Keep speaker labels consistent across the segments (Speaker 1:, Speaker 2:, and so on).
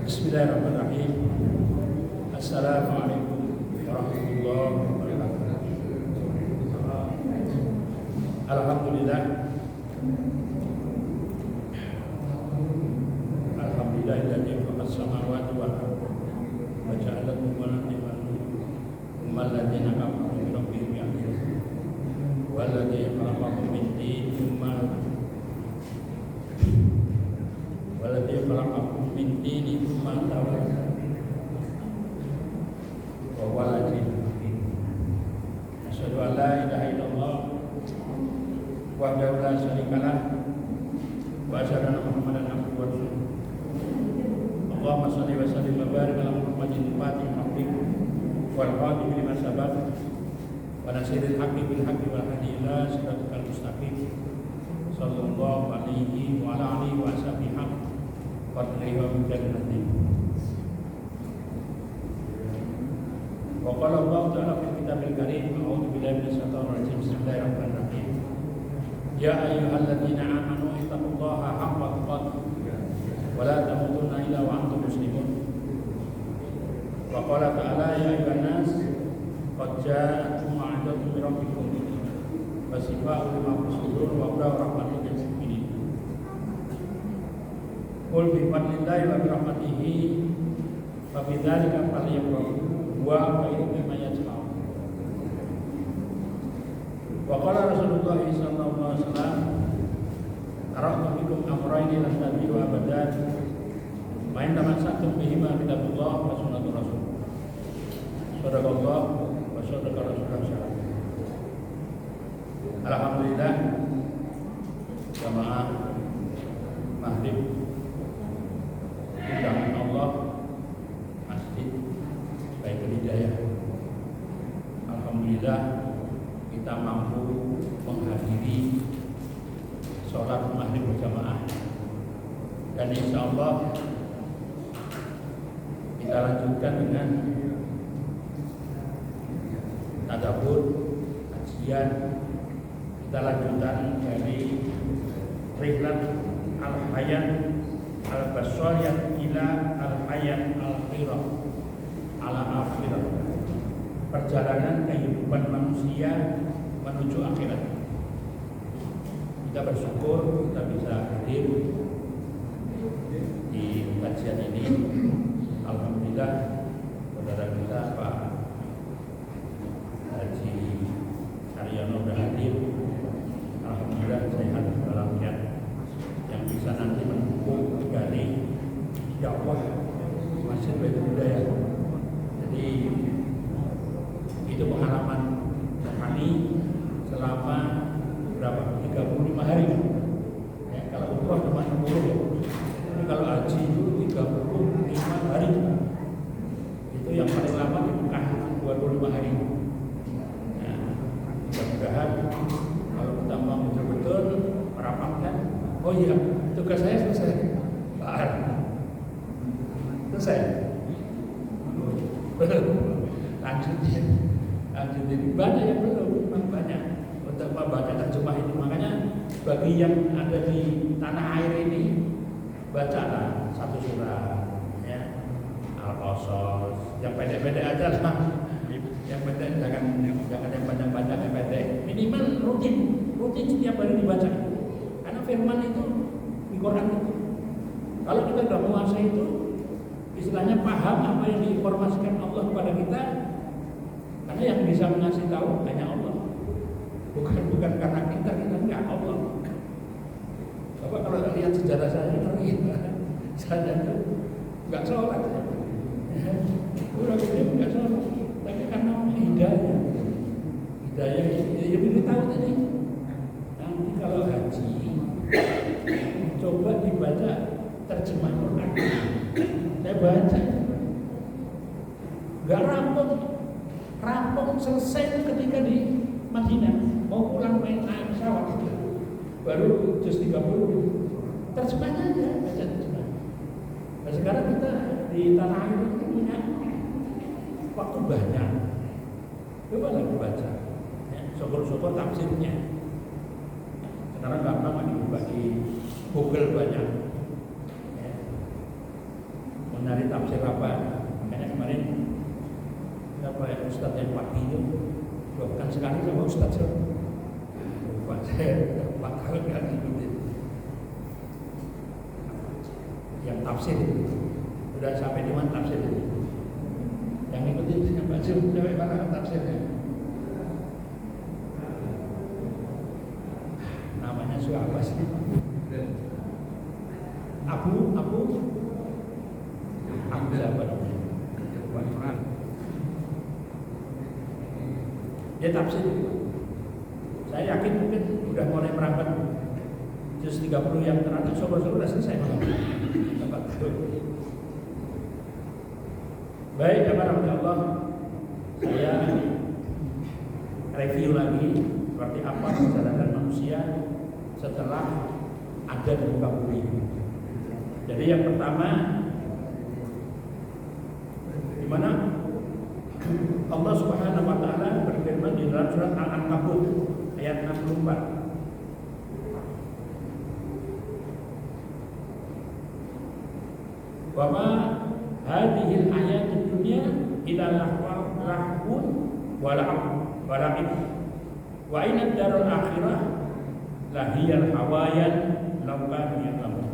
Speaker 1: Bismillahirrahmanirrahim. Assalamualaikum warahmatullahi wabarakatuh. Alhamdulillah. Alhamdulillahilladzi khalaqa as-samawati wal arda wa ja'ala al ladzina kafaru bi rabbihim ya'dilun. Walladzi khalaqakum min tin Waladhi khalaqakum min tinin thumma tawalla wa waladhi asyhadu an la ilaha illallah wahdahu la syarika lah wa asyhadu anna Muhammadan abduhu wa rasuluh. Allahumma shalli wa sallim wa barik ala Muhammadin fatihil haqqi wal khatimi lima sabaq wa nasiril haqqi bil haqqi wal hadi ila siratal mustaqim sallallahu alaihi wa ala alihi wa sahbihi Wa qala Allah ta'ala fil kitabil karim a'udzu billahi minasy syaithanir rajim bismillahirrahmanirrahim ya ayyuhalladzina amanu ittaqullaha haqqa tuqatih wa la tamutunna illa wa antum muslimun wa qala ta'ala ya ayyuhan nas qad ja'akum mau'izatun min rabbikum wa shifaa'un lima fis sudur wa rahmatun lil mu'minin. Qul bi fadlillahi wa bi rahmatihi fa bidzalika falyafrahu wa khairum mimma yajma'un. Wa qala Rasulullah sallallahu alaihi wasallam ara'tu bikum amrayni lan tabi'u abadan wa in tamassaktum bihima kitabullah wa sunnatur rasul. Sadaqallah wa sadaqa rasulullah. Alhamdulillah jamaah maghrib undangan Allah masjid Baitul Hidayah. Alhamdulillah kita mampu menghadiri sholat maghrib berjamaah dan insya Allah kita lanjutkan dengan tadabbur kajian. Kita lanjutkan dari Rihlat Al-Hayat Al-Basariyah ila Al-Hayat Al-Akhirah Al-Akhirah, perjalanan kehidupan manusia menuju akhirat. Kita bersyukur kita bisa hadir di kajian ini. Alhamdulillah saudara kita Pak Haji Haryono sudah hadir. Alhamdulillah sehat walafiat yang bisa nanti mendukung dari dakwah Masjid Baitul Hidayah. Jadi itu pengalaman kami selama berapa? 35 hari. Ya, kalau umroh cuma 60 ya. Tapi kalau haji itu 35 hari. Itu yang paling lama di Mekah 25 hari. Nah, mudah-mudahan kalau kita mau betul-betul merapatkan, oh iya, tugas saya selesai. Pak selesai. Lanjutin banyak yang belum, memang banyak untuk membaca terjemah itu. Makanya bagi yang ada di tanah air ini, bacalah satu surat, ya, Al-Qasas, yang pendek-pendek aja lah. Yang pendek jangan yang banyak-banyak, yang pendek. Minimal rutin setiap hari dibaca. Karena firman itu di Quran itu. Kalau kita sudah menguasai itu, istilahnya paham apa yang diinformasikan Allah kepada kita, karena yang bisa mengasih tahu hanya Allah. Bukan karena kita enggak, Allah. Bapak kalau lihat sejarah saya ngeri. Saya itu enggak sholat. Udah gede enggak sholat. Tapi karena hidayah ya beritahu tadi. Nanti kalau haji coba dibaca terjemah Quran. Saya baca nggak rampung selesai ketika di Madinah, mau pulang main naik pesawat baru juz 30 terjemahnya aja, baca terjemah. Nah sekarang kita di tanah air itu punya waktu banyak, coba lagi baca ya, syukur-syukur tafsirnya. Sekarang gampang dibuka di Google banyak ya. hari tafsir apa? Makanya kemarin apa ya Ustadz yang pagi itu bukan sekali sama Ustadz lupa saya 4 tahun kan ikutin yang tafsir udah sampai di mana tafsir yang ikutin siapa sampai mana tafsirnya namanya siapa sih Abu siapa namanya dia tafsir. Saya yakin mungkin udah mulai merapat juz 30 yang terakhir sudah selesai. Baik, Allah, saya review lagi seperti apa perjalanan manusia setelah ada di muka bumi. Jadi yang pertama, di mana Allah Subhanahu wa taala berfirman di dalam surat Al-Ankabut ayat 64. Wa ma hadhil ayatud dunya illa lahwun wa la'ib wa inna darul akhirah lahiyal hawayan law kanu ya'lamun.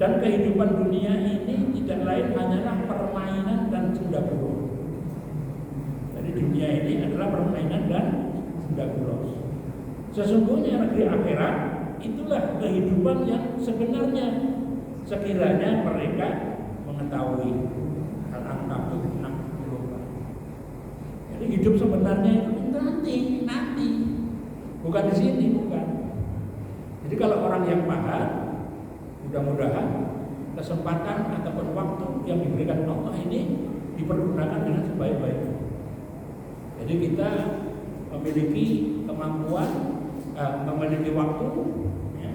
Speaker 1: Dan kehidupan dunia ini tidak lain hanyalah permainan dan senda gurau. Dunia ini adalah permainan dan senda gurau. Sesungguhnya negeri akhirat itulah kehidupan yang sebenarnya sekiranya mereka mengetahui. Al-Ankabut 64. Jadi hidup sebenarnya itu nanti, bukan di sini, bukan. Jadi kalau orang yang paham, mudah-mudahan kesempatan ataupun waktu yang diberikan Allah ini dipergunakan dengan sebaik-baiknya. Jadi kita memiliki kemampuan, memiliki waktu, ya.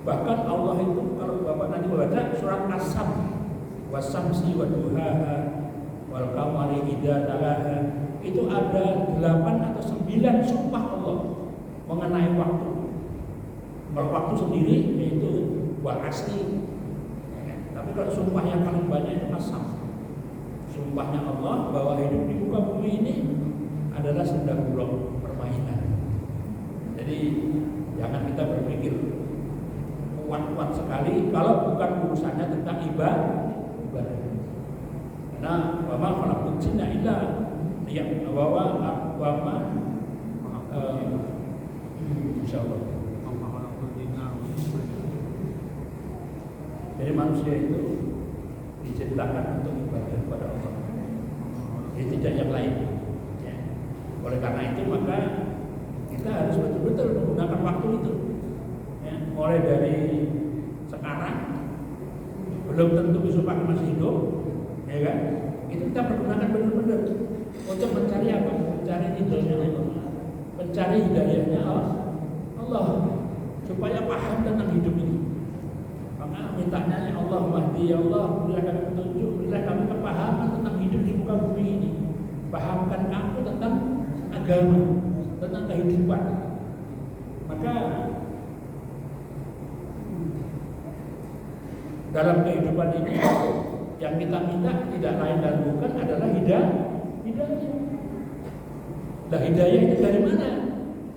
Speaker 1: Bahkan Allah itu kalau Bapak nanti baca surat As-Sam, wasamsi waduhaha wal qamari idza talaha, itu ada 8 atau 9 sumpah Allah mengenai waktu. Kalau waktu sendiri yaitu wal asri, ya. Tapi kalau sumpah yang paling banyak itu As-Sam. Sumpahnya Allah bahwa hidup di muka bumi ini adalah senda gurau, permainan. Jadi jangan kita berpikir kuat-kuat sekali kalau bukan urusannya tentang ibadah. Karena wa khalaqul jinna illa insyaallah. Jadi manusia itu diciptakan untuk ibadah kepada Allah. Jadi tidak yang lain. Oleh karena itu maka kita harus betul-betul menggunakan waktu itu, ya, mulai dari sekarang belum tentu besok pagi masih hidup, ya kan? Itu kita pergunakan benar-benar untuk mencari apa? Mencari hidayahnya Allah, mencari hidayahnya Allah supaya paham tentang hidup ini. Maka mintanya ya Allah mahdi, ya Allah berilah kami petunjuk, berilah kami kepahaman tentang hidup di muka bumi ini. Pahamkan aku tentang agama, tentang kehidupan. Maka dalam kehidupan ini yang kita minta tidak lain dan bukan adalah hidayah. Nah, hidayah itu dari mana?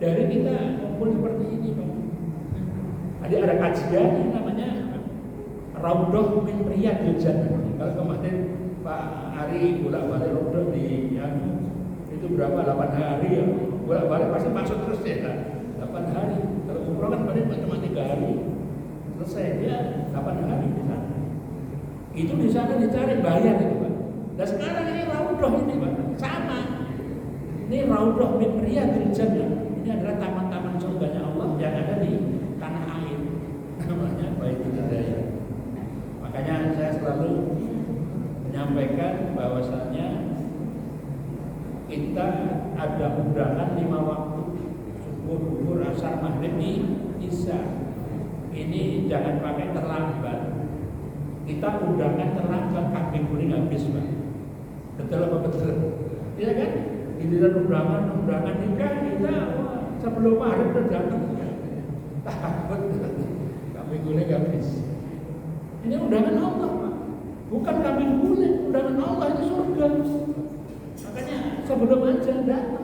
Speaker 1: Dari kita kumpul seperti ini, Pak. Tadi ada kajian ini namanya Raudhah min Riyadhil Jannah. Kalau kemarin Pak Ari bolak-balik Raudhah di itu berapa? 8 hari ya. Bolak-balik pasti masuk terus ya. 8 hari. Kalau umroh kan paling cuma 3 hari. Selesai dia 8 hari di sana. Itu di sana dicari bayar itu, Pak. Dan sekarang ini Raudhah ini, Pak. Sama. Ini Raudhah min Riyadhil Jannah. Ini adalah taman-taman surganya Allah yang ada di tanah air. Namanya Baitul Hidayah. Makanya saya selalu menyampaikan bahwasanya kita ada undangan 5 waktu, subuh, zuhur, asar, maghrib, isya. Ini jangan pakai terlambat. Kita undangan terlambat, kambing kuning habis, Pak. Betul apa betul? Iya kan? Giliran undangan nikah kita sebelum maghrib udah datang. Takut kambing kuning habis. Ini undangan Allah, Pak. Bukan kambing guling, undangan Allah itu surga. Makanya sebelum azan datang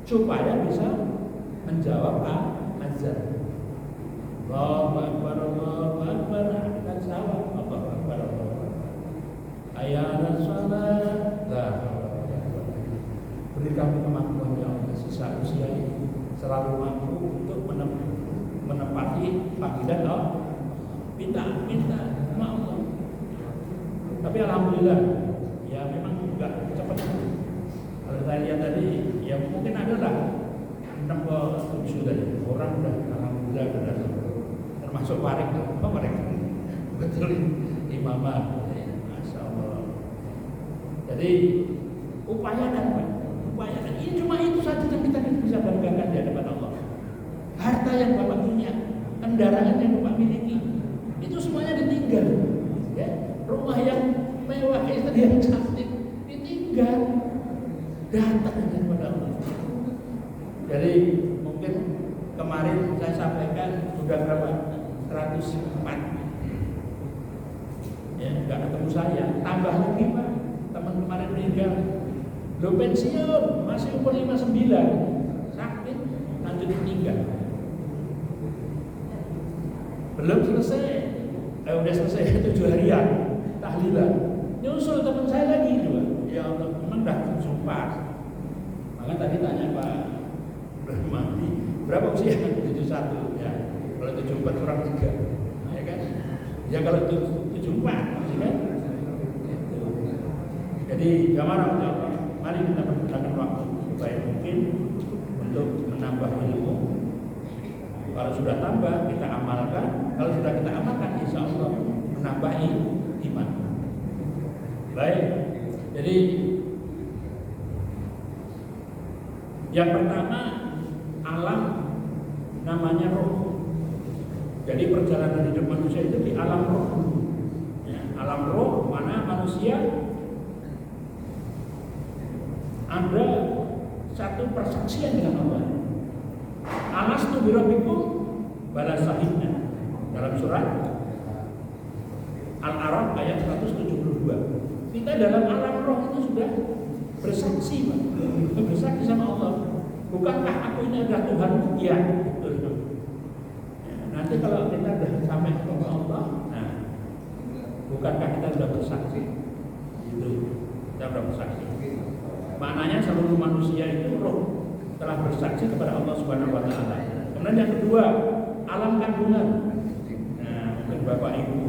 Speaker 1: supaya bisa menjawab azan. Allahu Akbar, Allahu Akbar, akan jawab Allahu Akbar, Allahu Akbar. Hayya 'alas shalah. Beri kami kemampuan ya Allah, sisa usia ini selalu mampu untuk menepati panggilan Allah. Minta sama Allah. Tapi alhamdulillah, ya memang juga cepat. Kalau saya lihat tadi, ya mungkin ada lah 6 tadi orang udah alhamdulillah sudah termasuk warik, apa warik? Betul, imamah, masya Allah. Jadi upayakan, Pak. Upayakan. Ini cuma itu saja yang kita bisa banggakan di hadapan Allah. Harta yang Bapak punya, kendaraan yang Bapak miliki, itu semuanya ditinggal. Ya, rumah yang mewah, istri yang cantik, ditinggal. Datang kepada Allah. Jadi mungkin kemarin saya sampaikan sudah berapa? 104. Ya, nggak ketemu saya. Tambah lagi Pak, teman kemarin meninggal. Lo pensiun, masih umur 59, sakit, lanjut meninggal. Belum selesai, udah selesai 7 harian tahlilan. Nyusul teman saya lagi juga. Ya Allah, memang dah 74. Maka tadi tanya Pak Rahmadi, berapa usia? 71 ya. Kalau 74 kurang 3, ya kan? Ya kalau 74, ya kan? Itu. Jadi gimana Allah? Mari kita menggunakan waktu sebaik mungkin untuk menambah ilmu. Kalau sudah tambah, kita amalkan. Kalau sudah kita amalkan, insya Allah menambah iman. Baik. Jadi yang pertama, alam namanya roh. Jadi perjalanan hidup manusia itu di alam roh. Ya, alam roh mana manusia ada satu persaksian dengan Allah. Alastu birabbikum balas sahihnya dalam surat Al-A'raf ayat 172. Kita dalam alam roh itu sudah bersaksi, bersaksi sama Allah. Bukankah aku ini adalah Tuhan? Ya, betul. Nanti kalau kita sudah sampai kepada Allah, nah, bukankah kita sudah bersaksi? Itu kita sudah bersaksi. Maknanya seluruh manusia itu roh telah bersaksi kepada Allah Subhanahu wa taala. Kemudian yang kedua, alam kandungan. Nah, mungkin Bapak Ibu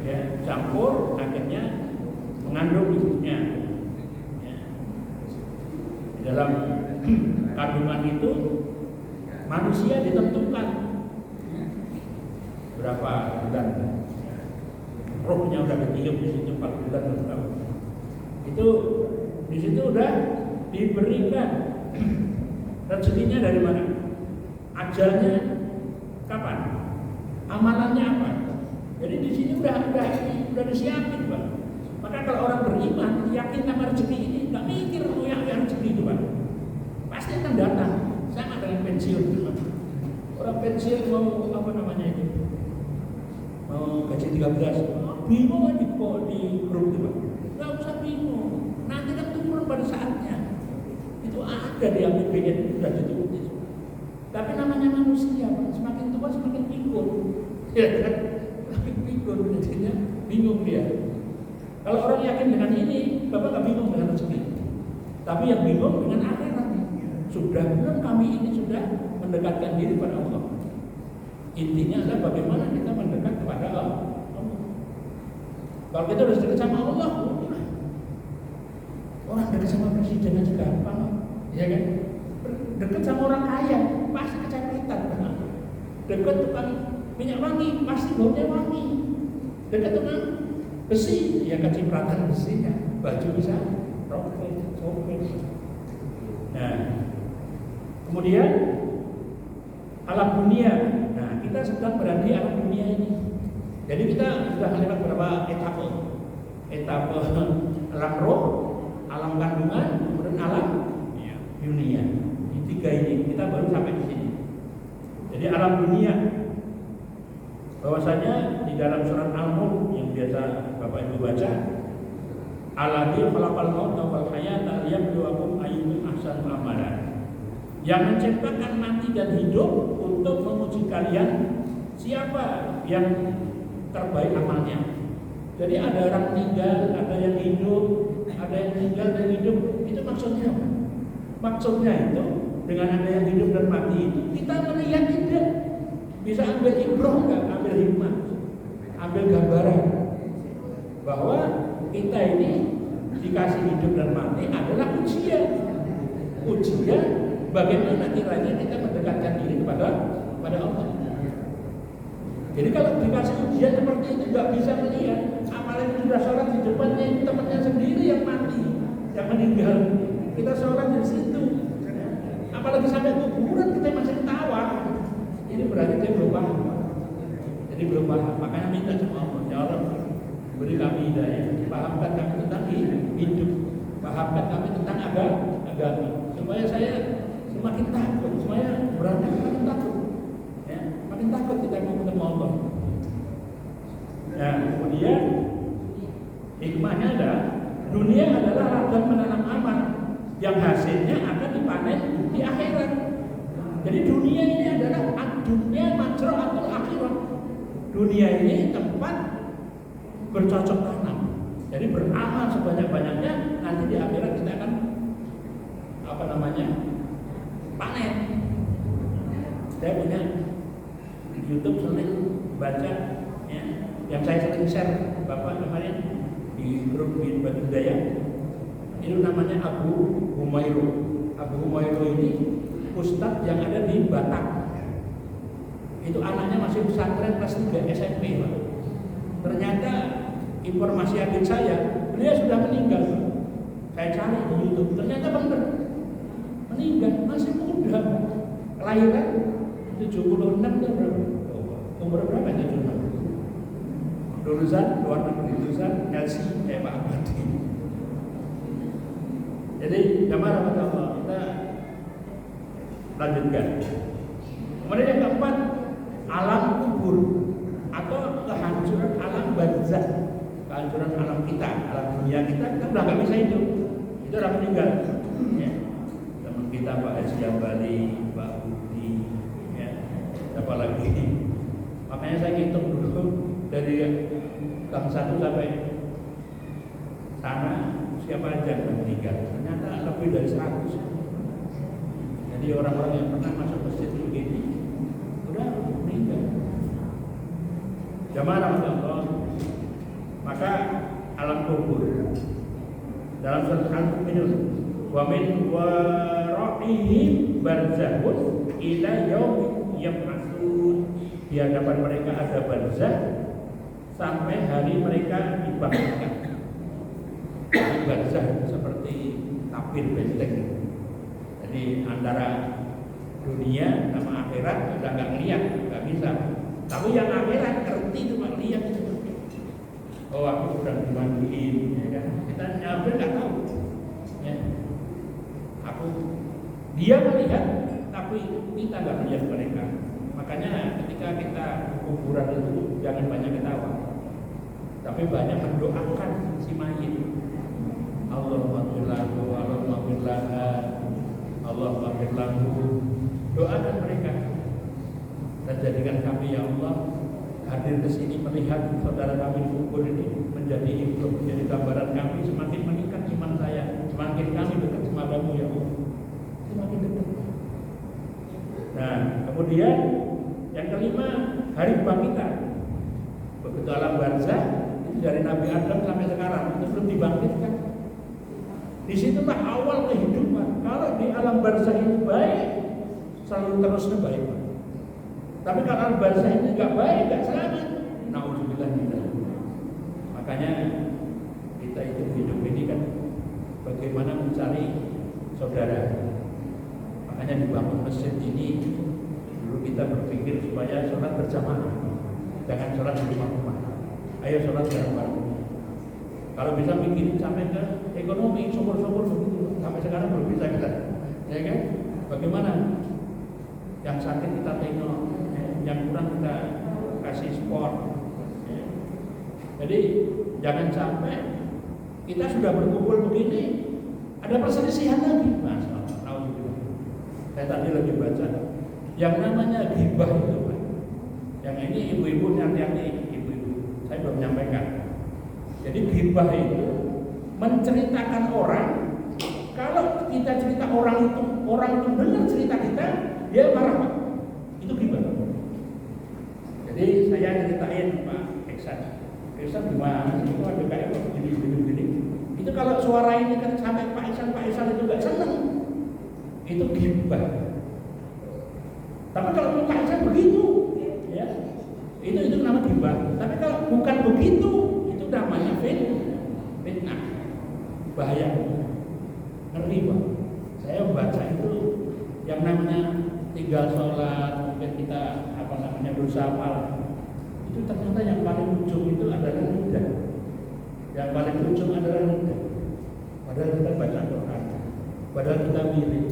Speaker 1: ya, campur akhirnya mengandung ibunya. Ya. Di dalam kandungan itu manusia ditentukan berapa bulan. Rohnya udah ketiup di situ 4 bulan berapa. Itu di situ udah diberikan rezekinya dari mana? Ajalnya kapan? Amalannya apa? Jadi di sini udah disiapin, Pak. Maka kalau orang beriman yakin sama rezeki ini, nggak mikir yang rezeki itu, Pak. Pasti akan datang. Sama dengan pensiun, Pak. Orang pensiun mau apa namanya itu? Mau gaji 13, bingung kan di grup itu, Pak. Nggak usah bingung. Nanti kan turun pada saatnya. Itu ada di APBN sudah ditulis. Tapi namanya manusia, Pak. Semakin tua semakin bingung. Ya kan? Semakin bingung, jadinya bingung dia. Kalau orang yakin dengan ini, Bapak nggak bingung dengan rezeki. Tapi yang bingung dengan akhirat. Sudah belum kami ini sudah mendekatkan diri pada Allah. Intinya adalah bagaimana kita mendekat kepada Allah. Kalau kita sudah dekat sama Allah, orang dekat sama presiden aja gampang, ya kan? Dekat sama orang kaya pasti kecapetan. Dekat tukang minyak wangi pasti baunya wangi. Dekat tukang besi, ya kecipratan besinya. Baju bisa robek. Nah, kemudian alam dunia. Nah, kita sedang berada di alam dunia ini. Jadi kita sudah lewat beberapa etape alam roh, alam kandungan, kemudian alam dunia. Di 3 ini kita baru sampai di sini. Jadi alam dunia bahwasanya di dalam surat Al-Mulk yang biasa Bapak Ibu baca, alladzi khalaqal mauta wal hayata liyabluwakum ayyukum ahsanu amala. Yang menciptakan mati dan hidup untuk menguji kalian siapa yang terbaik amalnya. Jadi ada orang tinggal, ada yang hidup, ada yang tinggal dan hidup. Itu maksudnya apa? Maksudnya itu dengan ada yang hidup dan mati itu kita melihat tidak bisa ambil ibrah enggak, ambil hikmah, ambil gambaran bahwa kita ini dikasih hidup dan mati adalah ujian. Ujian bagaimana kiranya kita mendekatkan diri kepada Allah. Jadi kalau dikasih ujian seperti itu nggak bisa melihat, apalagi sudah sholat di depannya itu temannya sendiri yang mati, yang meninggal. Kita sholat di situ, apalagi sampai kuburan kita masih ketawa. Ini berarti dia belum paham. Jadi belum paham. Makanya minta sama Allah, ya Allah, beri kami hidayah, pahamkan kami tentang hidup, pahamkan kami tentang agama, supaya saya semakin takut, supaya berani makin takut, ya, makin takut kita mau ketemu Allah. Nah, kemudian hikmahnya adalah dunia adalah ladang menanam amal yang hasilnya akan dipanen di akhirat. Jadi dunia ini adalah dunia majra'atul akhirah. Dunia ini tempat bercocok tanam. Jadi beramal sebanyak-banyaknya, nanti di akhirat kita akan panen. Saya punya di YouTube sering baca, ya, yang saya sering share Bapak kemarin di grup di Batu Daya. Itu namanya Abu Humayro. Abu Humayro ini ustadz yang ada di Batak. Itu anaknya masih pesantren kelas 3 SMP, Pak. Ternyata informasi adik saya, beliau sudah meninggal. Saya cari di YouTube, ternyata benar. Meninggal, masih muda. Kelahiran 76 atau berapa? Umur berapa itu? 76. Lulusan luar negeri, lulusan LC Pak Abadi. Jadi jamaah rahmatullah, kita lanjutkan. Kemudian yang keempat, alam kubur atau kehancuran alam barzakh, kehancuran alam kita, alam dunia kita udah nggak bisa hidup, itu udah meninggal. Ya. Teman kita Pak Bali, Pak Budi, ya, siapa lagi? Makanya saya hitung dulu dari gang 1 sampai sana siapa aja yang meninggal. Ternyata lebih dari 100. Jadi orang-orang yang pernah masuk masjid begini udah meninggal. Jamaah rahmatullah. Maka alam kubur dalam surat Al-Mu'minun, wa min wara'ihim barzakhun ila yaumi yab'atsun. Di hadapan mereka ada barzakh sampai hari mereka dibangkitkan. Barzakh seperti tabir benteng. Jadi antara dunia sama akhirat udah nggak lihat, nggak bisa. Tapi yang akhirat ngerti cuma lihat. Oh, aku udah dimandiin, ya kan? Kita hampir nggak tahu. Ya. Dia melihat, tapi kita nggak melihat mereka. Makanya ketika kita kuburan itu jangan banyak ketawa, tapi banyak mendoakan si mayit. Allahumma ighfir lahu, Allahumma ighfir laha, Allahumma ighfir lahu. Doakan mereka dan jadikan kami ya Allah hadir ke sini melihat saudara kami kubur ini menjadi ibrah, menjadi gambaran kami semakin meningkat iman saya, semakin kami dekat kepadamu ya Allah, semakin dekat. Nah, kemudian yang kelima, hari kebangkitan. Begitu alam barzakh itu dari Nabi Adam sampai sekarang itu belum dibangkitkan. Disitulah awal kehidupan. Kalau di alam barzakh ini baik, selalu terusnya baik. Tapi kalau alam barzakh ini nggak baik, nggak selamat. Nauzubillah minzalik. Makanya kita hidup ini kan bagaimana mencari saudara. Makanya dibangun masjid ini dulu kita berpikir supaya sholat berjamaah, jangan sholat di rumah-rumah. Ayo sholat bareng-bareng. Kalau bisa bikin sampai ke ekonomi, syukur-syukur begitu. Sampai sekarang belum bisa kita, ya kan? Bagaimana? Yang sakit kita tengok, yang kurang kita kasih sport. Ya. Jadi jangan sampai kita sudah berkumpul begini, ada perselisihan lagi. Saya tadi lagi baca yang namanya ghibah itu, Pak. Yang ini ibu-ibu hati-hati, ibu-ibu. Saya belum menyampaikan. Jadi ghibah itu menceritakan orang. Kalau kita cerita orang itu dengar cerita kita, dia marah, Pak. Itu ghibah. Jadi saya ceritain Pak Iksan gimana? Itu ada kayak begini. Itu kalau suara ini kan sampai Pak Iksan itu nggak seneng. Itu ghibah. Tapi kalau Pak Iksan begitu, ya, itu namanya ghibah. Tapi kalau bukan begitu, itu namanya fitnah. Bahaya. Ngeri, Pak. Saya membaca itu yang namanya tinggal sholat, mungkin kita berusaha malam. Itu ternyata yang paling ujung itu adalah lidah. Yang paling ujung adalah lidah. Padahal kita baca Quran, padahal kita wirid,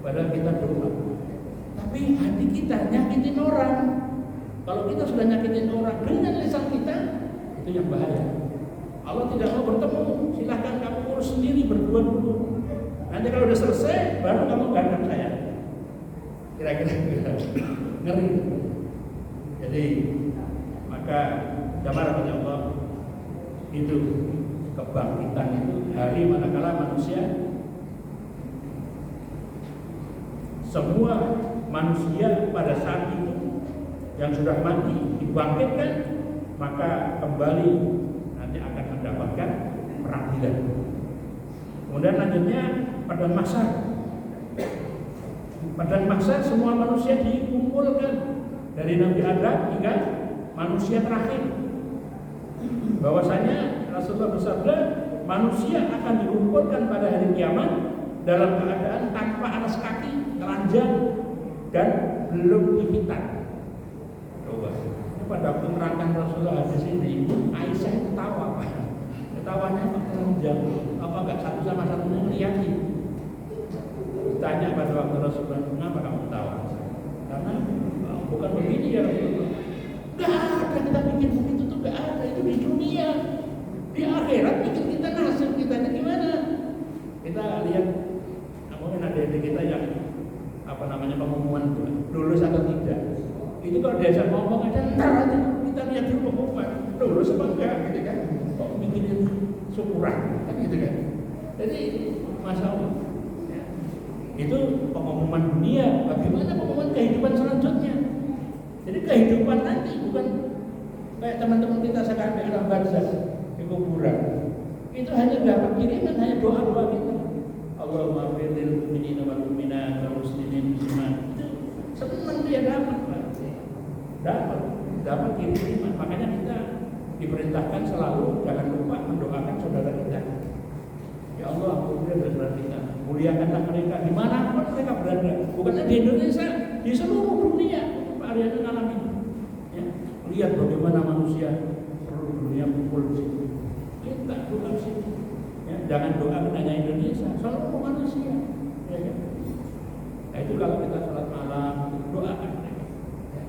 Speaker 1: padahal kita doa. Tapi hati kita nyakitin orang. Kalau kita sudah nyakitin orang dengan lisan kita, itu yang bahaya. Allah tidak mau bertemu, silahkan kamu urus sendiri berdua dulu. Nanti kalau udah selesai, baru kamu gandeng saya. Kira-kira ngeri. Jadi maka jamaah Allah itu kebangkitan itu hari manakala manusia, semua manusia pada saat itu yang sudah mati dibangkitkan, maka kembali nanti akan mendapatkan peradilan. Kemudian lanjutnya pada masa semua manusia dikumpulkan dari Nabi Adam hingga manusia terakhir. Bahwasanya Rasulullah bersabda, manusia akan dikumpulkan pada hari kiamat dalam keadaan tanpa alas kaki, telanjang dan belum dihitan. Ini pada waktu menerangkan Rasulullah hadis ini, Aisyah ketawa, Pak. Ketawanya Pak telanjang, apa enggak satu sama satunya melihat? Tanya pada waktu Rasulullah, kenapa kamu ketawa? Karena bukan begini ya Rasulullah. Gak ada kita bikin begitu tuh, gak ada. Itu di dunia. Di akhirat bikin kita nasib kitanya gimana? Kita lihat, mungkin ada kita yang pengumuman lulus atau tidak. Itu kalau diajak ngomong aja, ntar aja kita lihat dulu pengumuman lulus apa enggak, gitu kan? Kok bikin syukuran, kan gitu kan? Jadi masalah. Itu pengumuman dunia, bagaimana pengumuman kehidupan selanjutnya. Jadi kehidupan nanti bukan kayak teman-teman kita sekarang di alam barzakh, di kuburan. Itu hanya dapat kiriman, hanya doa-doa kita. Allahumma firlil mu'minina wal mu'minat wal muslimin muslimat. Senang dia dapat kiriman. Makanya kita diperintahkan selalu jangan lupa mendoakan saudara kita. Ya Allah, ampunilah dosa kita. Muliakanlah mereka dimanapun mereka berada, bukan di Indonesia, di seluruh dunia. Pak Ariana ngalamin, ya, lihat bagaimana manusia seluruh dunia kumpul di situ. Kita doa di situ, ya, jangan doa hanya Indonesia, seluruh manusia. Ya, ya. Nah itu kalau kita sholat malam, doakan mereka. Ya.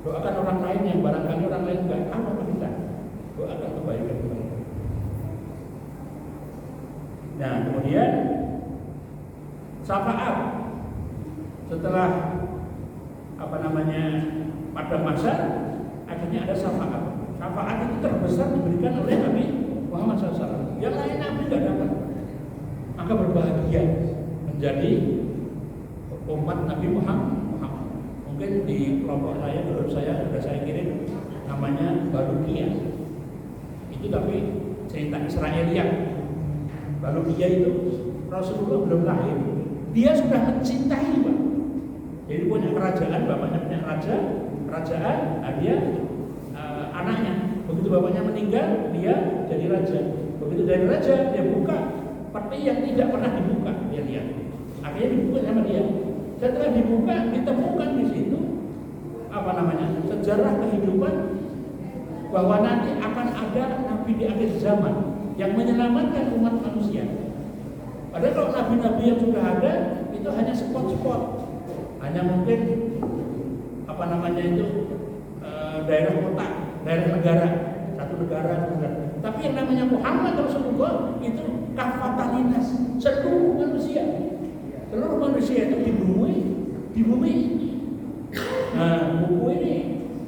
Speaker 1: Doakan orang lain yang barangkali orang lain nggak tahu apa kita. Doakan kebaikan mereka. Nah kemudian syafaat setelah pada masa akhirnya ada syafaat. Syafaat itu terbesar diberikan oleh Nabi Muhammad SAW. Yang lain Nabi tidak dapat. Maka berbahagia menjadi umat Nabi Muhammad. Mungkin di kelompok saya, grup saya sudah saya kirim namanya Balukiyah. Itu tapi cerita Israeliat. Balukiyah itu Rasulullah belum lahir. Dia sudah mencintai, Pak. Jadi punya kerajaan, bapaknya punya kerajaan, dia anaknya. Begitu bapaknya meninggal, dia jadi raja. Begitu jadi raja, dia buka peti yang tidak pernah dibuka, dia lihat. Akhirnya dibuka sama dia. Setelah dibuka, ditemukan di situ sejarah kehidupan bahwa nanti akan ada nabi di akhir zaman yang menyelamatkan umat manusia. Padahal kalau nabi-nabi yang sudah ada itu hanya spot-spot, hanya mungkin daerah kota, daerah negara, satu negara. Tapi yang namanya Muhammad Rasulullah itu kafatan linas, seluruh manusia itu di bumi ini. Nah, buku ini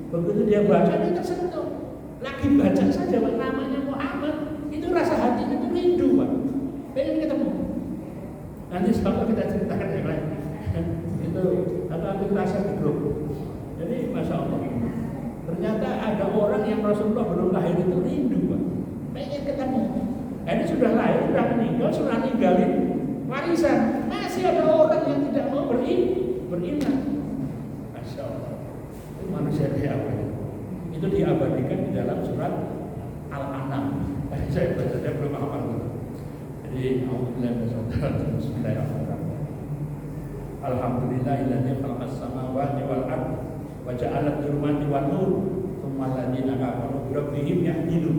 Speaker 1: begitu dia baca dia tersentuh. Lagi baca saja namanya Muhammad, itu rasa hatinya itu rindu, Pak. Pengen ketemu. Nanti setelah kita ceritakan yang lain. Itu aku rasa di grup. Jadi Masya Allah, ternyata ada orang yang Rasulullah belum lahir itu rindu, Pak. Pengen ketemu. Ini sudah lahir, sudah meninggal, sudah ninggalin warisan. Masih ada orang yang tidak mau beriman. Masya Allah. Itu manusia apa? Itu diabadikan di dalam surat Al-An'am. Saya belum hafal. Jadi Bismillahirrahmanirrahim. Alhamdulillahilladzi khalaqas samawati wal ardh wa ja'ala adh-dhulumati wan nur, tsumma alladziina kafaru bi rabbihim yahdilun.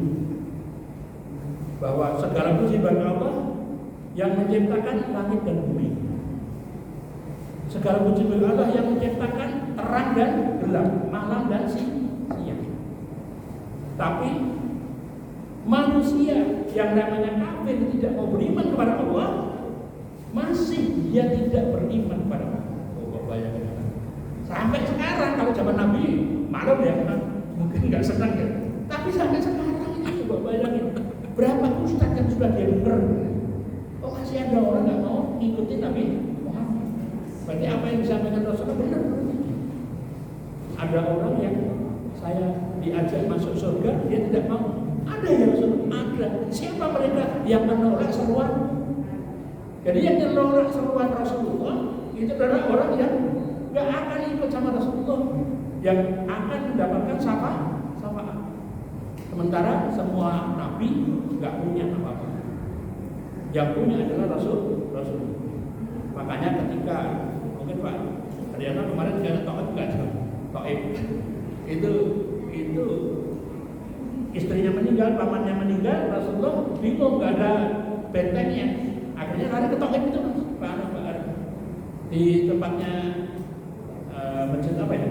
Speaker 1: Bahwa segala puji bagi Allah yang menciptakan langit dan bumi. Segala puji bagi Allah yang menciptakan terang dan gelap, malam dan siang. Tapi manusia yang namanya kafir tidak mau beriman kepada Allah, masih dia tidak beriman kepada Allah. Bayangkan. Sampai sekarang kalau zaman Nabi, maklum ya, mungkin nggak senang ya. Tapi sampai sekarang ini coba bayangin, berapa ustaz yang sudah dia dengar. Oh masih ada orang nggak mau ngikutin Nabi Muhammad. Berarti apa yang disampaikan Rasulullah benar. Ada orang yang saya diajak masuk surga, dia tidak mau. Ada yang ada. Siapa mereka yang menolak seruan? Jadi yang menolak seruan Rasulullah itu adalah orang yang nggak akan ikut sama Rasulullah, yang akan mendapatkan syafaat. Sementara semua nabi nggak punya apa-apa. Yang punya adalah Rasul. Makanya ketika mungkin Pak Ariana kemarin juga Taib itu istrinya meninggal, pamannya meninggal, Rasulullah bingung nggak ada bentengnya, akhirnya lari ke Taib itu Pak Ari di tempatnya masjid apa ya?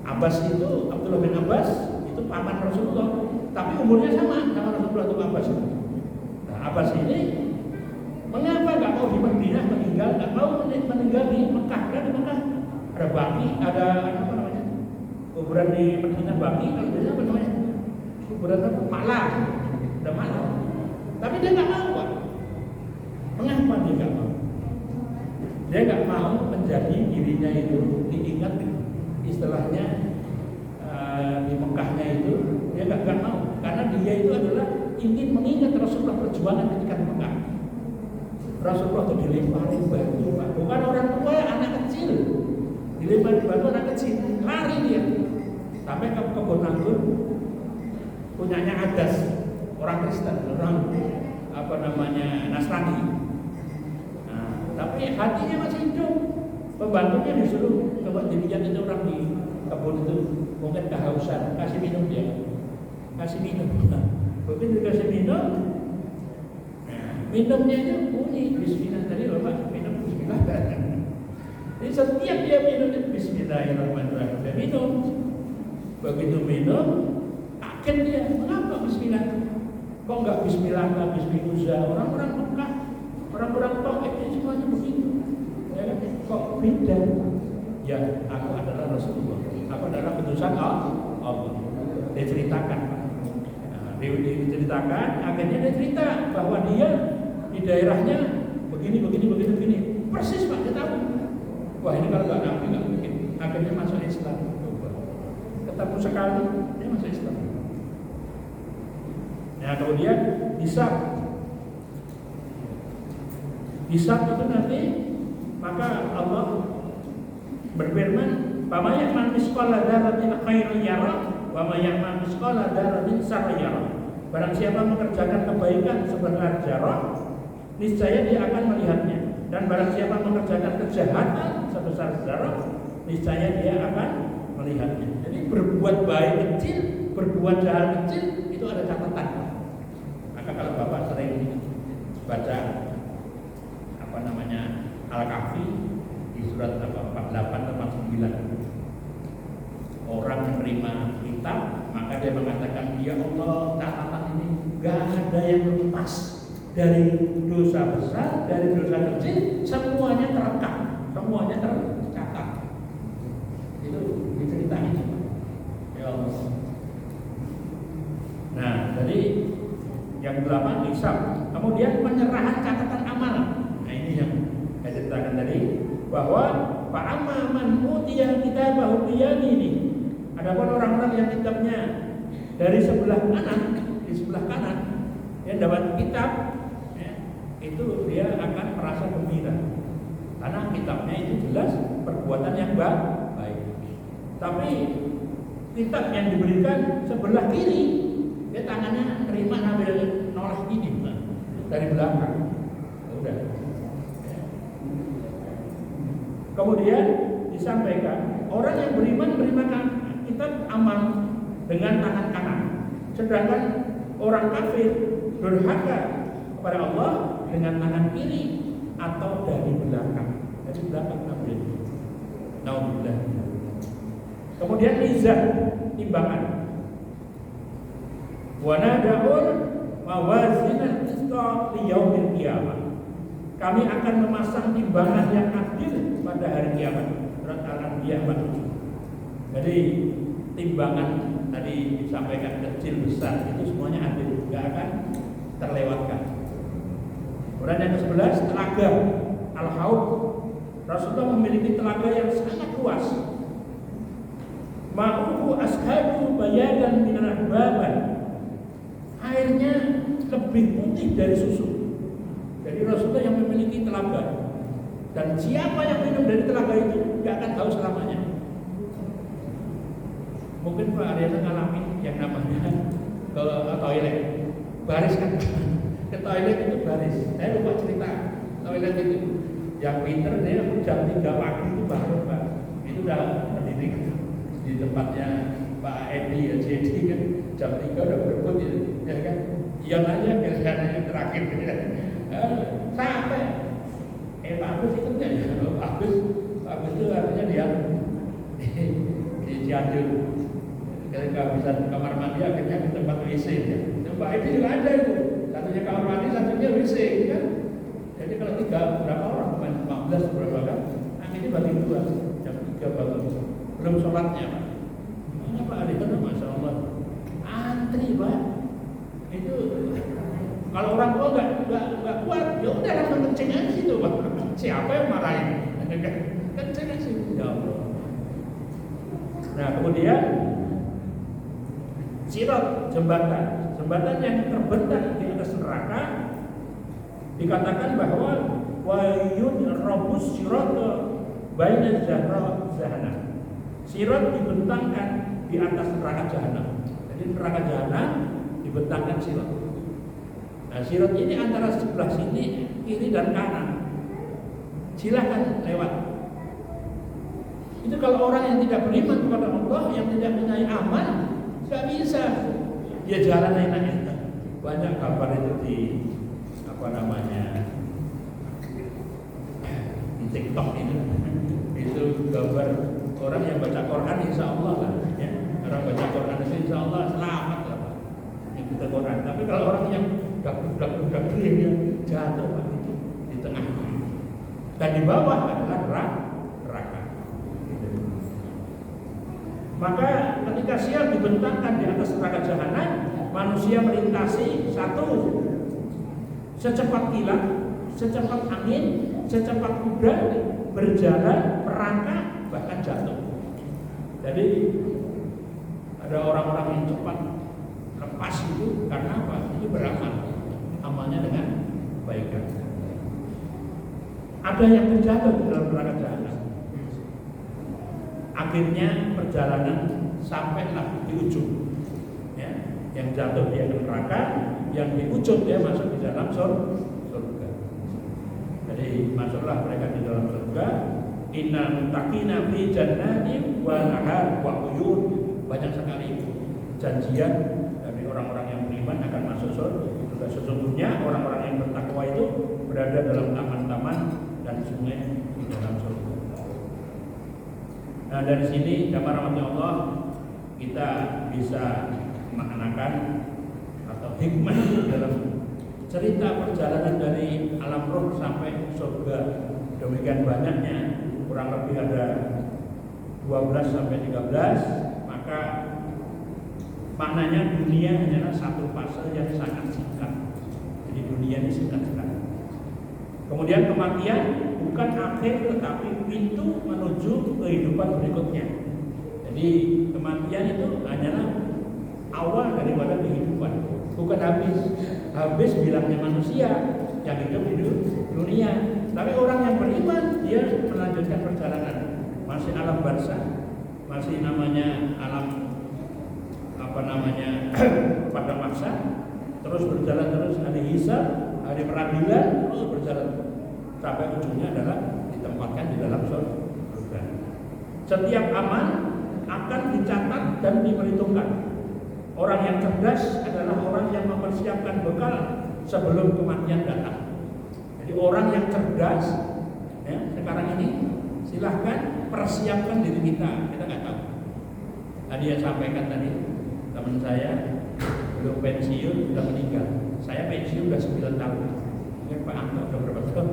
Speaker 1: Abbas itu Abdullah bin Abbas itu paman Rasulullah, tapi umurnya sama Rasulullah itu Abbas. Nah, Abbas ini mengapa nggak mau di Madinah meninggal, nggak mau meninggal di Mekah? Karena di Mekah ada Baqi, ada apa namanya? Kuburan di Madinah Baqi, kalau di apa namanya? Kuburan Malah, ada Malah. Tapi dia nggak mau, Pak. Mengapa dia nggak mau? Dia nggak mau menjadi dirinya itu diingat, istilahnya di Mekahnya itu dia nggak mau, karena dia itu adalah ingin mengingat Rasulullah perjuangan ketika di Mekah. Rasulullah itu dilemparin batu, Pak. Bukan orang tua, anak kecil. Dilemparin batu anak kecil, lari dia sampai ke kebun anggur punyanya Adas, orang Kristen, orang apa namanya Nasrani. Nah, tapi hatinya masih hidup. Pembantunya disuruh coba dilihat itu orang di kebun itu mungkin kehausan, kasih minum dia, kasih minum. Nah, begitu dikasih minum, minumnya itu bunyi Bismillah. Tadi Bapak minum Bismillah. Jadi setiap dia minum Bismillahirrahmanirrahim, dia minum. Begitu minum, kaget dia. Mengapa Bismillah? Kok enggak Bismillah, enggak Bismillah? Orang-orang Mekah, orang-orang Taif itu semuanya begitu. Ya, kok beda? Ya, aku adalah Rasulullah. Aku adalah putusan Allah. Dia ceritakan, Pak. Nah, diceritakan, akhirnya dia cerita bahwa dia di daerahnya begini. Persis Pak, dia tahu. Wah ini kalau nggak nabi nggak mungkin. Akhirnya masuk Islam. Ketemu sekali, dia masuk Islam. Nah kemudian hisab itu nanti maka Allah berfirman, "Wa may ya'mal mithqala dzarratin khairan yarah, wa may ya'mal mithqala dzarratin syarran yarah." Barang siapa mengerjakan kebaikan sebesar zarah, niscaya dia akan melihatnya. Dan barang siapa mengerjakan kejahatan sebesar zarah, niscaya dia akan melihatnya. Jadi berbuat baik kecil, berbuat jahat kecil itu ada catatan. Maka kalau Bapak sering baca apa namanya Al-Kahfi, di surat 48 atau 49. Orang menerima kitab, maka dia mengatakan, ya Allah, catatan ini gak ada yang lepas dari dosa besar, dari dosa kecil, semuanya terekam, semuanya tercatat. Itu diceritain. Ya Allah. Nah, jadi yang 8 hisab, kemudian penyerahan catatan amal. Nah, ini yang saya ceritakan tadi, bahwa fa'amma man utiya kitabahu biyaminihi. Adapun orang-orang yang kitabnya dari sebelah kanan, di sebelah kanan, yang dapat kitab, ya, itu dia akan merasa gembira, karena kitabnya itu jelas perbuatan yang baik. Tapi kitab yang diberikan sebelah kiri, dia tangannya terima sambil noleh ini dari belakang. Udah. Kemudian disampaikan orang yang beriman menerima kitab amal dengan tangan kanan, sedangkan orang kafir durhaka kepada Allah dengan tangan kiri atau dari belakang. Dari belakang ambil. Nauzubillah. Kemudian mizan, timbangan. Wa nada'ul mawazinal qista li yaumil qiyamah. Kami akan memasang timbangan yang adil pada hari kiamat. Surat Al-Anbiya 47. Jadi timbangan tadi disampaikan kecil besar itu semuanya adil, tidak akan terlewatkan. Kemudian yang ke-11, telaga Al-Haud. Rasulullah memiliki telaga yang sangat luas. Ma'uhu ashadu bayadan minan baban. Airnya lebih putih dari susu. Jadi Rasulullah yang memiliki telaga. Dan siapa yang minum dari telaga itu tidak akan haus selamanya. Mungkin Pak Ariana ngalamin yang namanya ke toilet, baris kan? Ke toilet itu baris. Saya lupa cerita toilet itu. Yang pinter dia jam 3 pagi itu baru Pak. Itu udah berdiri di tempatnya Pak Edi ya, jadi kan jam 3 udah berebut ya kan? Yang aja biasanya terakhir sampai Pak Agus itu enggak ya? Pak Agus itu artinya dia di Cianjur. Ketika bisa kamar mandi akhirnya di tempat WC ya. Tempat itu juga ada itu. Satunya kamar mandi, satunya WC kan. Jadi kalau 3 berapa orang? 15 berapa kan? Akhirnya bagi 2, jam 3 bangun. Belum sholatnya Pak. Mana Pak Ariana, Masya Allah. Antri Pak. Itu kalau orang tua nggak kuat, ya udah langsung kencing aja situ Pak. Siapa yang marahin? Kencing aja situ. Ya Allah. Nah kemudian sirat, jembatan yang terbentang di atas neraka, dikatakan bahwa wayun robus sirat baina jahanam. Sirat dibentangkan di atas neraka jahanam. Jadi neraka jahanam dibentangkan sirat. Nah sirat ini antara sebelah sini kiri dan kanan. Silahkan lewat. Itu kalau orang yang tidak beriman kepada Allah, yang tidak punya amal, nggak bisa dia jalan enak-enak. Banyak kabar itu di di TikTok itu gambar orang yang baca Quran insya Allah lah ya. Orang baca Quran itu insya Allah selamat lah Pak. Yang baca Quran. Tapi kalau orang yang budak dia jatuh Pak, itu di tengah. Dan di bawah adalah neraka. Maka ketika sial dibentangkan di atas neraka jahanam, manusia melintasi satu, secepat kilat, secepat angin, secepat kuda, berjalan, merangkak, bahkan jatuh. Jadi ada orang-orang yang cepat lepas itu karena apa? Itu beramal, amalnya dengan kebaikan. Ada yang terjatuh di dalam neraka jahanam. Akhirnya perjalanan sampailah di ujung. Ya, yang jatuh dia ke neraka, yang di ujung dia masuk di dalam surga. Jadi masuklah mereka di dalam surga. Innal muttaqina fi jannatin wa nahar wa uyun. Banyak sekali janjian dari orang-orang yang beriman akan masuk surga. Sesungguhnya orang-orang yang bertakwa itu berada dalam taman-taman dan sungai di dalam surga. Nah dari sini jamaah rahmatnya Allah kita bisa mengenakan atau hikmah dalam cerita perjalanan dari alam roh sampai surga. Demikian banyaknya, kurang lebih ada 12 sampai 13, maka maknanya dunia hanyalah satu fase yang sangat singkat. Jadi dunia ini singkat sekali. Kemudian kematian bukan akhir tetapi pintu menuju kehidupan berikutnya. Jadi kematian itu hanyalah awal daripada kehidupan, bukan habis. Habis bilangnya manusia yang hidup di dunia. Tapi orang yang beriman dia melanjutkan perjalanan. Masih alam barzah, masih namanya alam pada maksa, terus berjalan terus hari hisab, hari peradilan, terus berjalan sampai ujungnya adalah ditempatkan di dalam surga. Setiap amal akan dicatat dan diperhitungkan. Orang yang cerdas adalah orang yang mempersiapkan bekal sebelum kematian datang. Jadi orang yang cerdas, ya, sekarang ini silahkan persiapkan diri kita nggak tahu. Tadi yang sampaikan tadi teman saya belum pensiun sudah meninggal. Saya pensiun sudah 9 tahun. Mungkin Pak Anto sudah berapa tahun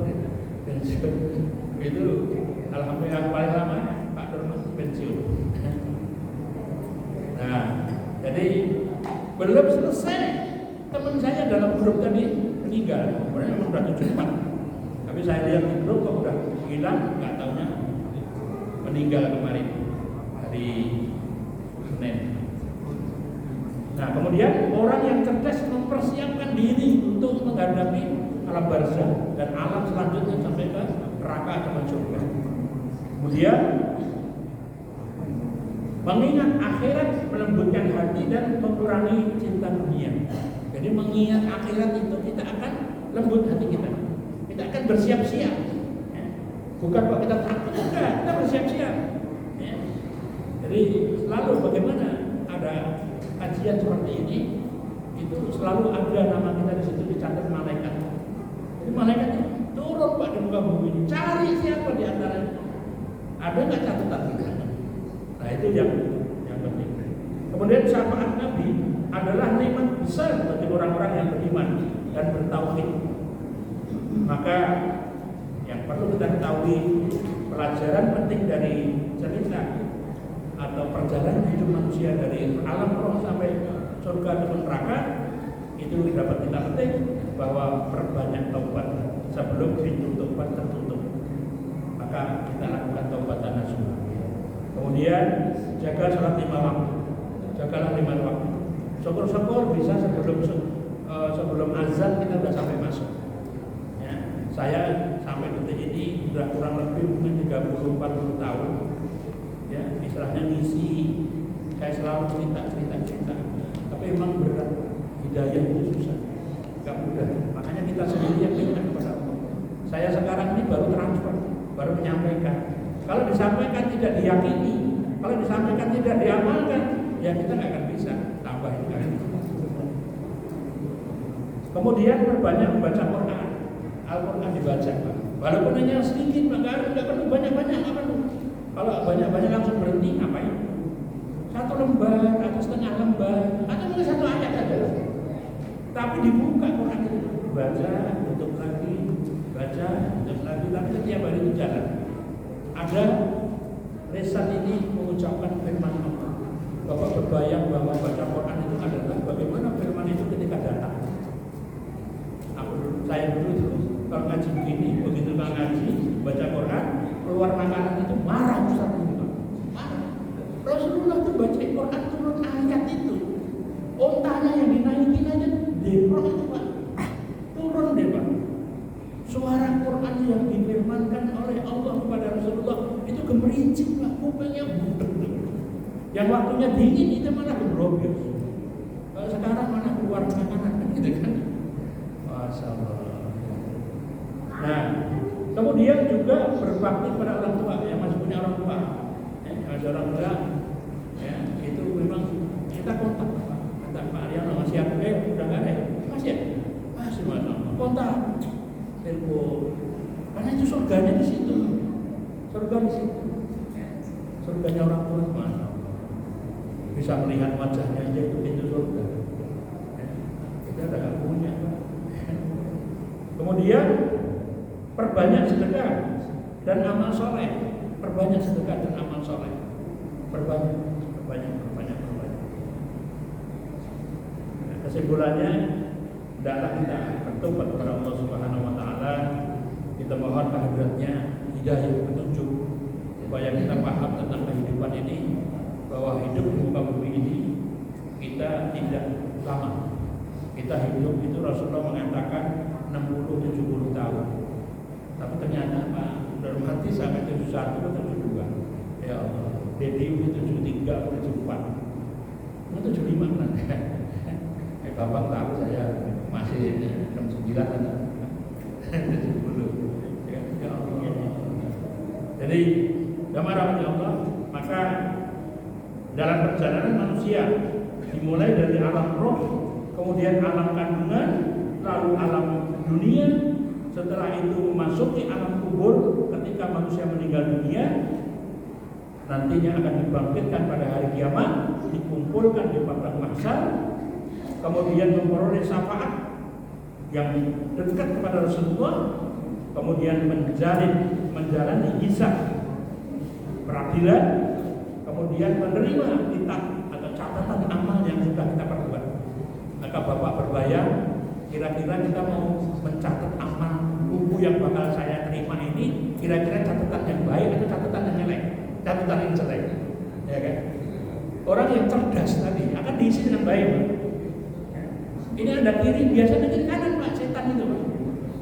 Speaker 1: pensiun? Itu alhamdulillah paling lama Pak Dorman pensiun. Nah, jadi belum selesai teman saya dalam grup tadi meninggal. Sebenarnya memang sudah 74. Tapi saya lihat di grup kok udah hilang, nggak taunya meninggal kemarin hari Senin. Nah, kemudian orang yang cerdas mempersiapkan diri untuk menghadapi alam barzah dan alam selanjutnya sampai ke neraka atau surga. Kemudian mengingat akhirat melembutkan hati dan mengurangi cinta dunia. Jadi mengingat akhirat itu kita akan lembut hati kita. Kita akan bersiap-siap. Ya. Bukan kalau kita takut, enggak, kita bersiap-siap. Ya. Jadi selalu bagaimana ada kajian seperti ini, itu selalu ada nama kita di situ dicatat malaikat. Jadi malaikatnya turun Pak di muka bumi, cari siapa di antaranya. Ada nggak catatan kita? Nah itu yang penting. Kemudian syafaat Nabi adalah nikmat besar bagi orang-orang yang beriman dan bertauhid. Maka yang perlu kita ketahui, pelajaran penting dari cerita atau perjalanan hidup manusia dari alam roh sampai surga atau neraka itu dapat kita petik bahwa perbanyak taubat sebelum pintu taubat tertutup. Maka kita lakukan taubatan nasuha. Kemudian jaga sholat 5 waktu. Jagalah 5 waktu. Syukur-syukur bisa sebelum azan kita sudah sampai masuk. Ya, saya sampai detik ini sudah kurang lebih mungkin 30-40 tahun. Ya, istilahnya ngisi. Saya selalu cerita. Tapi memang berat. Hidayah itu susah, gak mudah. Makanya kita sendiri yang minta kepada Allah. Saya sekarang ini baru transfer, baru menyampaikan. Kalau disampaikan tidak diyakini, kalau disampaikan tidak diamalkan, ya kita nggak akan bisa tambah ini kan. Kemudian perbanyak membaca Quran. Al-Quran dibaca, Pak. Walaupun hanya sedikit, maka nggak perlu banyak-banyak, nggak perlu. Kalau banyak-banyak langsung berhenti, ngapain? 1 lembar atau setengah lembar atau mungkin 1 ayat aja. Tapi dibuka Quran itu, baca, tutup lagi, baca, tutup lagi, tapi setiap hari itu jalan. Ada lisan ini mengucapkan firman Allah. Bapak berbayang bahwa baca Quran itu adalah bagaimana firman itu ketika datang. Saya dulu kalau ngaji begini, begitu kalau ngaji baca Quran, keluar makanan itu marah Ustaz itu. Marah. Rasulullah itu baca Quran turun ayat itu. Ontanya yang dinaikin aja deprok itu Pak. Turun deh Pak. Suara Quran yang difirmankan oleh Allah kepada Rasulullah itu gemericik Pak, kupingnya budek. Yang waktunya dingin itu malah gerobyos. Kalau sekarang mana keluar makanan gitu kan. Masya Allah. Nah, kemudian juga berbakti pada orang tua yang masih punya orang tua. Masih orang tua, ya itu memang kita kontak Pak. Pak Ariano masih ada, udah nggak ada, masih mana? Kontak, telepon. Karena itu surganya di situ, surga di situ. surganya orang tua, Masya Allah. Bisa melihat wajahnya aja itu pintu surga. Kita ada punya. Kemudian perbanyak sedekah dan amal soleh. Perbanyak sedekah dan amal soleh. Perbanyak. Nah, kesimpulannya, hendaklah kita bertobat kepada Allah Subhanahu Wa Taala. Kita mohon kehadiratnya hidayah petunjuk supaya kita paham tentang kehidupan ini, bahwa hidup di muka bumi ini kita tidak lama. Kita hidup itu Rasulullah mengatakan 60-70 tahun. Tapi ternyata Pak, dalam hati sampai 71 atau 72. Ya Allah, DDU 73 atau 74. Itu 75 kan? Bapak tahu saya masih 69 atau 70. Ya Allah. Jadi, jamaah Allah, maka dalam perjalanan manusia dimulai dari alam roh, kemudian alam kandungan, lalu alam dunia, setelah itu memasuki alam kubur. Ketika manusia meninggal dunia, nantinya akan dibangkitkan pada hari kiamat, dikumpulkan di padang mahsyar, kemudian memperoleh syafaat yang dekat kepada Rasulullah, kemudian menjalani hisab peradilan, kemudian menerima kitab atau catatan amal yang sudah kita perbuat. Maka Bapak berbayang, kira-kira kita mau mencatat amal buku yang bakal saya terima ini, kira-kira catatan yang baik atau catatan yang jelek? Catatan yang jelek, ya kan? Orang yang cerdas tadi akan diisi dengan baik, Pak. Ini ada kiri, biasanya kiri kanan, Pak, setan itu, Pak.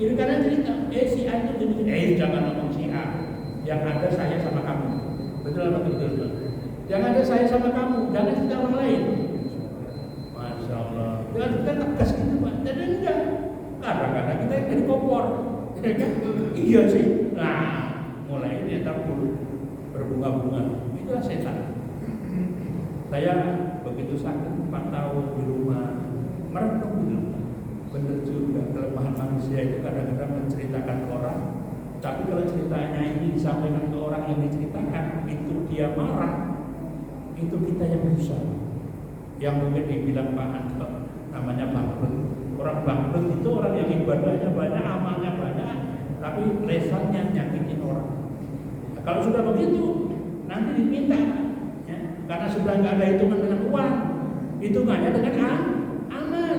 Speaker 1: Kiri kanan cerita, si A itu gini, jangan ngomong si A. Yang ada saya sama kamu. Betul apa betul, Pak? Yang ada saya sama kamu, jangan cerita orang lain. Masya Allah. Jangan kita tegas gitu, Pak. Jadi enggak. Kadang-kadang kita yang jadi kompor. Iya sih. Nah, mulai ini entar berbunga-bunga. Itulah setan. Saya begitu sakit 4 tahun di rumah, merenung gitu. Benar juga, kelemahan manusia itu kadang-kadang menceritakan ke orang. Tapi kalau ceritanya ini disampaikan ke orang yang diceritakan, itu dia marah, itu kita yang berusaha. Yang mungkin dibilang Pak Anto, namanya bangkrut. Orang bangkrut itu orang yang ibadahnya banyak, amalnya banyak, tapi lesannya nyakitin orang. Nah, kalau sudah begitu, nanti diminta, ya, karena sudah nggak ada hitungan dengan uang, hitungannya dengan amal.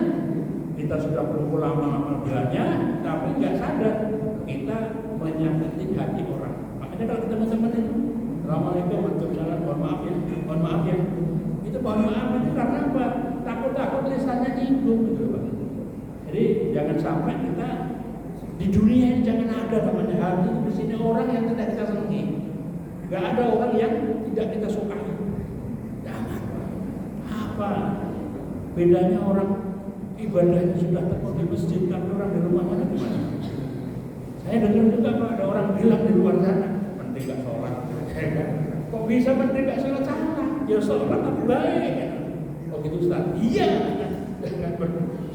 Speaker 1: Kita sudah berkumpul amal-amal banyak, tapi nggak sadar kita menyakiti hati orang. Makanya kalau ketemu teman itu, Assalamualaikum, waalaikumsalam, mohon maaf ya. Itu mohon maaf itu karena apa? Takut lisannya nyinggung gitu, Pak. Jadi jangan sampai kita di dunia ini jangan ada namanya hati di sini orang yang tidak kita senangi. Nggak ada orang yang tidak kita sukai. Jangan. Apa bedanya orang ibadahnya sudah tekun di masjid, tapi orang di rumah mana gimana? Saya dengar juga Pak, ada orang bilang di luar sana, menteri gak sholat. Kok bisa menteri gak sholat? Salah. Ya sholat tapi baik. Oh gitu Ustaz? Iya. Dengan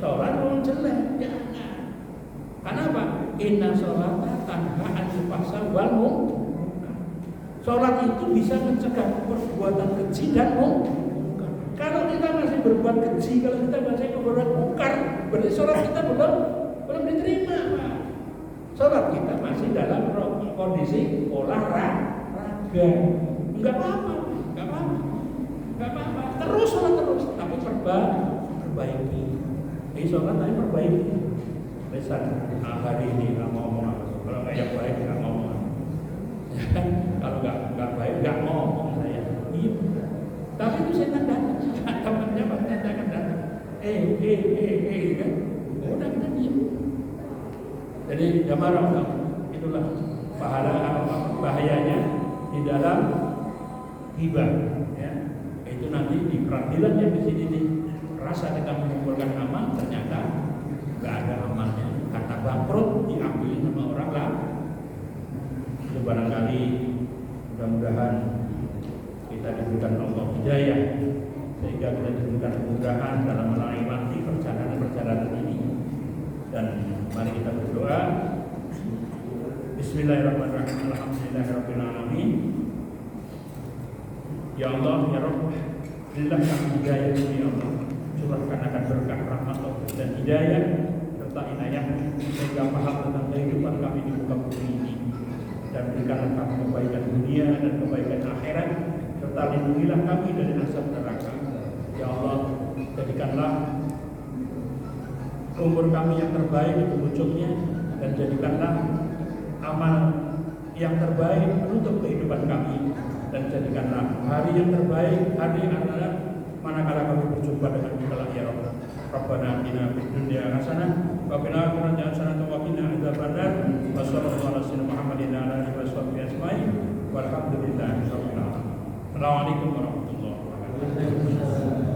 Speaker 1: sholat orang jelek. Jangan. Karena apa? Inna sholata tanha anil fahsya'i wal munkar. Sholat itu bisa mencegah perbuatan keji dan munkar. Kalau kita masih berbuat keji, kalau kita masih berbuat munkar, berarti sholat kita belum diterima, Pak. Sholat kita masih dalam kondisi olahraga. Enggak apa-apa. Terus sholat terus, tapi perbaiki. Ini sholat tapi perbaiki. Lisan hari ini nggak ngomong apa. Kalau nggak yang baik nggak ngomong. Kalau nggak baik nggak ngomong saya. Iya. Tapi itu setan datang. Temannya pasti akan datang. Kan? Udah kita diam. Jadi jamaah itulah bahayanya di dalam hibah. Ya. Itu nanti di peradilan yang di sini nih, rasa kita mengumpulkan amal ternyata nggak ada amalnya. Kata bangkrut diambil sama orang lain. Itu barangkali mudah-mudahan kita diberikan Allah hidayah sehingga kita diberikan kemudahan dalam melewati perjalanan ini. Dan mari kita berdoa. Bismillahirrahmanirrahim. Alhamdulillahirabbil alamin. Ya Allah, ya Rabb, berilah kami hidayah ya Allah. Curahkan akan berkah rahmat dan hidayah serta inayah sehingga paham tentang kehidupan kami di muka bumi ini, dan berikanlah kami kebaikan dunia dan kebaikan akhirat, serta lindungilah kami dari azab neraka. Ya Allah, jadikanlah umur kami yang terbaik itu ujungnya, dan jadikanlah amal yang terbaik menutup kehidupan kami, dan jadikanlah hari yang terbaik hari adalah manakala kami berjumpa dengan Engkau ya Rabb. Rabbana atina fid dunya hasanah wa fil akhirati hasanah wa qina adzabannar. Wa sallallahu ala sayyidina Muhammadin wa ala alihi washabbihi ajmain. Walhamdulillahi rabbil alamin. Assalamualaikum warahmatullahi wabarakatuh.